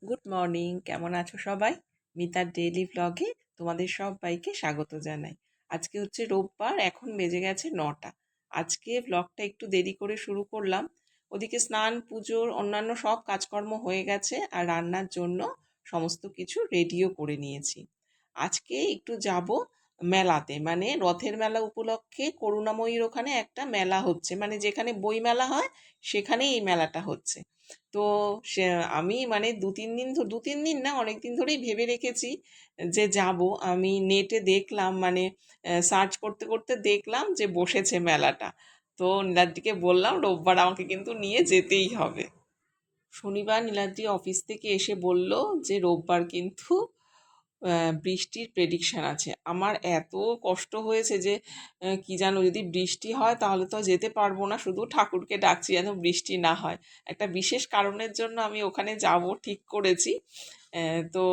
Good morning, কেমন আছো সবাই? মিতার ডেইলি ব্লগে তোমাদের সবাইকে স্বাগত জানাই। আজকে হচ্ছে রোববার, এখন বেজে গেছে 9টা। আজকে ব্লগটা একটু দেরি করে শুরু করলাম। ওদিকে স্নান পুজোর অন্যান্য সব কাজকর্ম হয়ে গেছে, আর রান্নার জন্য সমস্ত কিছু রেডিও করে নিয়েছি। আজকে একটু যাব মেলাতে, মানে রথের মেলা উপলক্ষে করুণাময়ীর ওখানে একটা মেলা হচ্ছে, মানে যেখানে বই মেলা হয় সেখানেই এই মেলাটা হচ্ছে। তো সে আমি মানে দু তিন দিন না, অনেক দিন ধরেই ভেবে রেখেছি যে যাব। আমি নেটে দেখলাম, মানে সার্চ করতে করতে দেখলাম যে বসেছে মেলাটা। তো নীলাদ্রিকে বললাম রোববার আমাকে কিন্তু নিয়ে যেতেই হবে। শনিবার নীলাদ্রি অফিস থেকে এসে বলল যে রোববার কিন্তু বৃষ্টির প্রেডিকশান আছে। আমার এত কষ্ট হয়েছে যে কি জানো, যদি বৃষ্টি হয় তাহলে তো যেতে পারবো না। শুধু ঠাকুরকে ডাকছি যেন বৃষ্টি না হয়। একটা বিশেষ কারণের জন্য আমি ওখানে যাব ঠিক করেছি। তো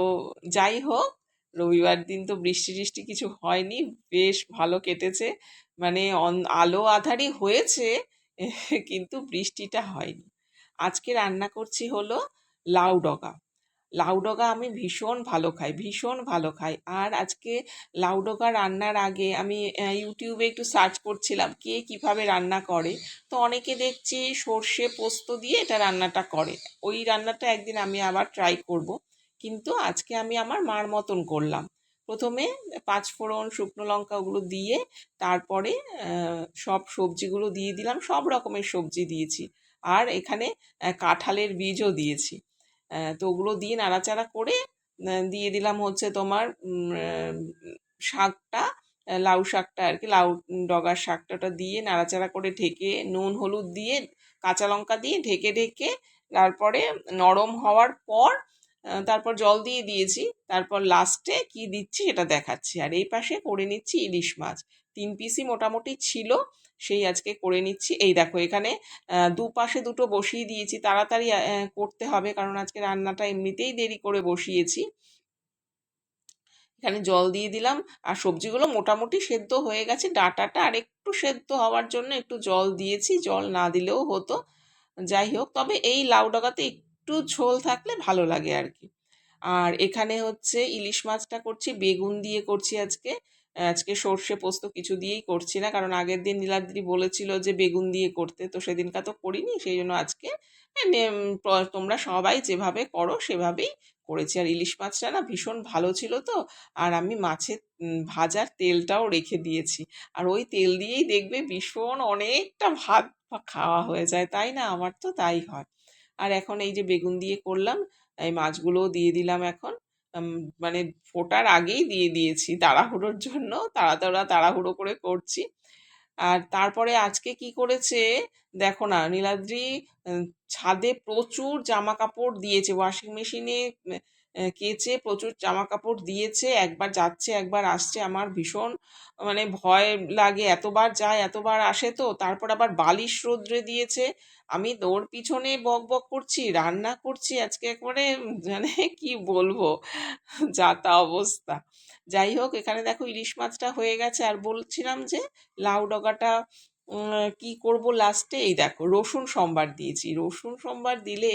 যাই হোক, রবিবার দিন তো বৃষ্টি টিষ্টি কিছু হয়নি, বেশ ভালো কেটেছে। মানে আলো আঁধারি হয়েছে, কিন্তু বৃষ্টিটা হয়নি। আজকে রান্না করছি হলো লাউ ডগা। লাউ ডগা আমি ভীষণ ভালো খাই, ভীষণ ভালো খাই। আর আজকে লাউ ডগা রান্নার আগে আমি ইউটিউবে একটু সার্চ করছিলাম কে কিভাবে রান্না করে। তো অনেকে দেখছি সর্ষে পোস্ত দিয়ে এটা রান্নাটা করে। ওই রান্নাটা একদিন আমি আবার ট্রাই করব, কিন্তু আজকে আমি আমার মার মতন করলাম। প্রথমে পাঁচফোড়ন, শুকনো লঙ্কা ওগুলো দিয়ে তারপরে সব সবজিগুলো দিয়ে দিলাম, সব রকমের সবজি দিয়েছি। আর এখানে কাঁঠালের বীজও দিয়েছি। তো ওগুলো দিয়ে নাড়াচাড়া করে দিয়ে দিলাম হচ্ছে তোমার শাকটা, লাউ শাকটা আর কি, লাউ ডগার শাকটা, ওটা দিয়ে নাড়াচাড়া করে ঢেকে নুন হলুদ দিয়ে কাঁচা লঙ্কা দিয়ে ঢেকে ঢেকে তারপরে নরম হওয়ার পর তারপর জল দিয়ে দিয়েছি। তারপর লাস্টে কি দিচ্ছি সেটা দেখাচ্ছি। আর এই পাশে করে নিচ্ছি ইলিশ মাছ, 3 পিসই মোটামুটি ছিল, সেই আজকে করে নিচ্ছি। এই দেখো এখানে দুপাশে দুটো বসিয়ে দিয়েছি, তাড়াতাড়ি করতে হবে কারণ আজকে রান্নাটা এমনিতেই দেরি করে বসিয়েছি। এখানে জল দিয়ে দিলাম, আর সবজিগুলো মোটামুটি সেদ্ধ হয়ে গেছে। ডাঁটাটা আর একটু সেদ্ধ হওয়ার জন্য একটু জল দিয়েছি, জল না দিলেও হতো। যাই হোক, তবে এই লাউ ডাগাতে একটু ঝোল থাকলে ভালো লাগে আর কি। আর এখানে হচ্ছে ইলিশ মাছটা করছি, বেগুন দিয়ে করছি আজকে। আজকে সর্ষে পোস্ত কিছু দিয়েই করছি না, কারণ আগের দিন নীলাদ্রি বলেছিল যে বেগুন দিয়ে করতে, তো সেদিনকা তো করিনি, সেই জন্য আজকে তোমরা সবাই যেভাবে করো সেভাবেই করেছি। আর ইলিশ মাছটা না ভীষণ ভালো ছিল তো, আর আমি মাছের ভাজার তেলটাও রেখে দিয়েছি। আর ওই তেল দিয়েই দেখবে ভীষণ অনেকটা ভাত খাওয়া হয়ে যায়, তাই না? আমার তো তাই হয়। আর এখন এই যে বেগুন দিয়ে করলাম, এই মাছগুলোও দিয়ে দিলাম এখন। মানে ফোটার আগেই দিয়ে দিয়েছি তাড়াহুড়োর জন্য, তাড়াহুড়ো করে করছি। আর তারপরে আজকে কি করেছে দেখো না, নীলাদ্রি ছাদে প্রচুর জামা কাপড় দিয়েছে, ওয়াশিং মেশিনে কেচে প্রচুর জামা কাপড় দিয়েছে। একবার যাচ্ছে একবার আসছে, আমার ভীষণ মানে ভয় লাগে, এতবার যায় এতবার আসে। তো তারপর আবার বালিশ রোদ্রে দিয়েছে। আমি ওর পিছনে বক বক করছি, রান্না করছি, আজকে একবারে মানে কি বলবো, যা তা অবস্থা। যাই হোক, এখানে দেখো ইলিশ মাছটা হয়ে গেছে। আর বলছিলাম যে লাউ ডগাটা কি করব লাস্টে, এই দেখো রসুন সম্বার দিয়েছি। রসুন সম্বার দিলে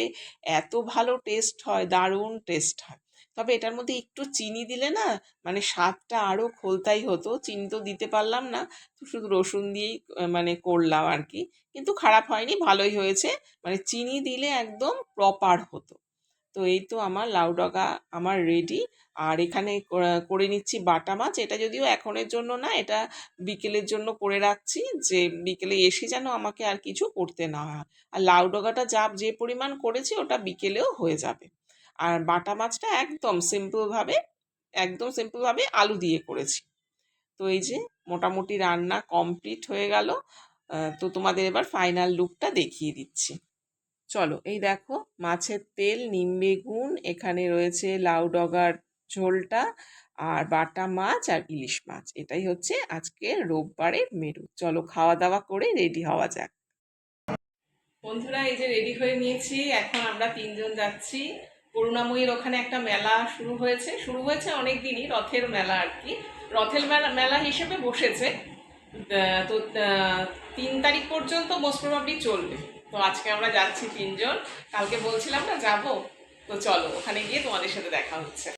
এত ভালো টেস্ট হয়, দারুণ টেস্ট হয়। তবে এটার মধ্যে একটু চিনি দিলে না, মানে স্বাদটা আরও খোলতাই হতো। চিনি তো দিতে পারলাম না, তো শুধু রসুন দিয়েই মানে করলাম আর কি। কিন্তু খারাপ হয়নি, ভালোই হয়েছে। মানে চিনি দিলে একদম প্রপার হতো। তো এই তো আমার লাউ ডগা আমার রেডি। আর এখানে করে নিচ্ছি বাটা মাছ। এটা যদিও এখনের জন্য না, এটা বিকেলের জন্য করে রাখছি, যে বিকেলে এসে যেন আমাকে আর কিছু করতে না হয়। আর লাউ ডগাটা যে পরিমাণ করেছি ওটা বিকেলেও হয়ে যাবে। আর বাটা মাছটা একদম সিম্পলভাবে আলু দিয়ে করেছি। তো এই যে মোটামুটি রান্না কমপ্লিট হয়ে গেল। তো তোমাদের এবার ফাইনাল লুকটা দেখিয়ে দিচ্ছি। চলো, এই দেখো মাছের তেল, নিম বেগুন, এখানে রয়েছে লাউ ডগার ঝোলটা, আর বাটা মাছ আর ইলিশ মাছ। এটাই হচ্ছে আজকে রোববারের মেনু। চলো খাওয়া দাওয়া করে রেডি হওয়া যাক। বন্ধুরা, এই যে রেডি হয়ে নিয়েছি, এখন আমরা তিনজন যাচ্ছি করুণাময়ীর ওখানে। একটা মেলা শুরু হয়েছে অনেক দিনই, রথের মেলা আর কি। রথের মেলা মেলা হিসেবে বসেছে। তো 3 তারিখ পর্যন্ত মোস্ট প্রবাবলি চলবে। তো আজকে আমরা যাচ্ছি 3 জন, কালকে বলছিলাম না যাবো, তো চলো ওখানে গিয়ে তোমাদের সাথে দেখা হচ্ছে।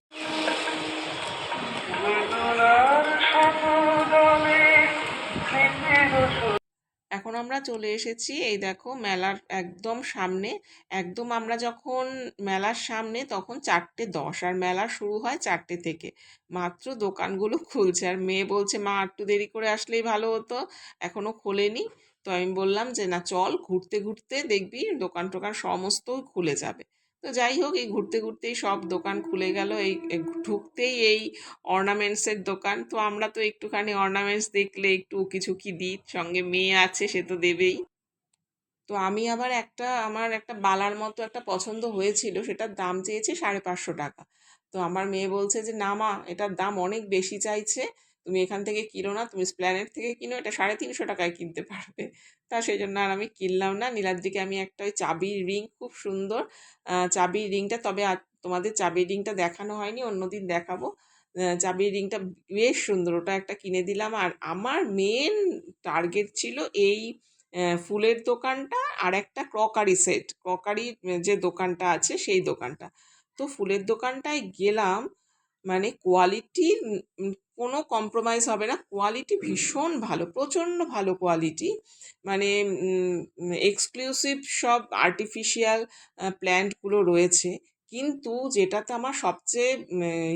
এখন আমরা চলে এসেছি, এই দেখো মেলার একদম সামনে। একদম আমরা যখন মেলার সামনে তখন 4:10, আর মেলা শুরু হয় 4টে থেকে। মাত্র দোকানগুলো খুলছে, আর মেয়ে বলছে মা একটু দেরি করে আসলেই ভালো হতো, এখনো খোলেনি। তো আমি বললাম যে না চল, ঘুরতে ঘুরতে দেখবি দোকান টোকান সমস্ত খুলে যাবে। তো যাই হোক, এই ঘুরতে ঘুরতেই সব দোকান খুলে গেল। এই ঢুকতেই এই অর্নামেন্টসের দোকান। তো আমরা তো একটুখানি অর্নামেন্টস দেখলে একটু কিছু কি দিই, সঙ্গে মেয়ে আছে সে তো দেবেই। তো আমি আবার আমার একটা বালার মতো একটা পছন্দ হয়েছিল, সেটার দাম চেয়েছে 550 টাকা। তো আমার মেয়ে বলছে যে না মা, এটার দাম অনেক বেশি চাইছে, তুমি এখান থেকে কিনো না, তুমি স্প্ল্যানেট থেকে কিনো, এটা 350 টাকায় কিনতে পারবে। তা সেই জন্য আর আমি কিনলাম না। নীলাদ্রিকে আমি একটা ওই চাবির রিং, খুব সুন্দর চাবির রিংটা, তবে তোমাদের চাবির রিংটা দেখানো হয়নি, অন্যদিন দেখাবো। চাবির রিংটা বেশ সুন্দর, ওটা একটা কিনে দিলাম। আর আমার মেন টার্গেট ছিল এই ফুলের দোকানটা, আর একটা ক্রকারি সেট, ক্রকারি যে দোকানটা আছে সেই দোকানটা। তো ফুলের দোকানটায় গেলাম, মানে কোয়ালিটির কোনো কম্প্রোমাইজ হবে না, কোয়ালিটি ভীষণ ভালো, প্রচণ্ড ভালো কোয়ালিটি। মানে এক্সক্লুসিভ সব আর্টিফিশিয়াল প্ল্যান্টগুলো রয়েছে। কিন্তু যেটাতে আমার সবচেয়ে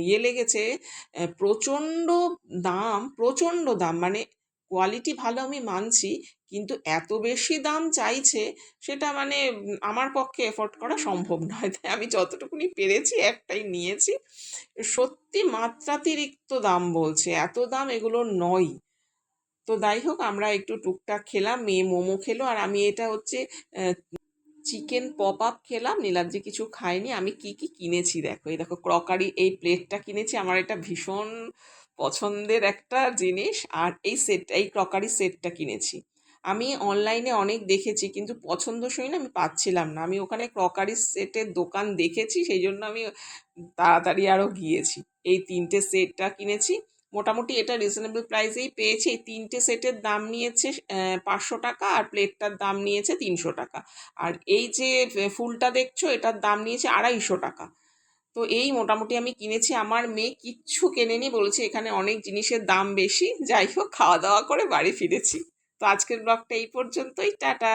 ইয়ে লেগেছে, প্রচণ্ড দাম, প্রচণ্ড দাম। মানে কোয়ালিটি ভালো আমি মানছি, কিন্তু এত বেশি দাম চাইছে, সেটা মানে আমার পক্ষে এফোর্ড করা সম্ভব নয়। তাই আমি যতটুকুনি পেরেছি একটাই নিয়েছি। সত্যি মাত্রাতিরিক্ত দাম বলছে, এত দাম এগুলো নয়। তো যাই হোক, আমরা একটু টুকটাক খেলাম, মেয়ে মোমো খেলো, আর আমি এটা হচ্ছে চিকেন পপ আপ খেলাম। নীলাদ্রি কিছু খায়নি। আমি কি কি কিনেছি দেখো, এই দেখো ক্রকারি এই প্লেটটা কিনেছি, আমার এটা ভীষণ পছন্দের একটা জিনিস। আর এই ক্রকারি সেটটা কিনেছি। আমি অনলাইনে অনেক দেখেছি, কিন্তু পছন্দসই না, আমি পাচ্ছিলাম না। আমি ওখানে ক্রকারি সেটের দোকান দেখেছি, সেই জন্য আমি তাড়াতাড়ি আরও গিয়েছি। এই 3টে সেটটা কিনেছি, মোটামুটি এটা রিজনেবল প্রাইসেই পেয়েছি। এই 3টে সেটের দাম নিয়েছে 500 টাকা, আর প্লেটটার দাম নিয়েছে 300 টাকা। আর এই যে ফুলটা দেখছো, এটার দাম নিয়েছে 250 টাকা। তো এই মোটামুটি আমি কিনেছি। আমার মেয়ে কিচ্ছু কেনেনি, বলেছে এখানে অনেক জিনিসের দাম বেশি। যাই হোক, খাওয়া দাওয়া করে বাড়ি ফিরেছি। তো আজকের ব্লগটা এই পর্যন্তই, টাটা।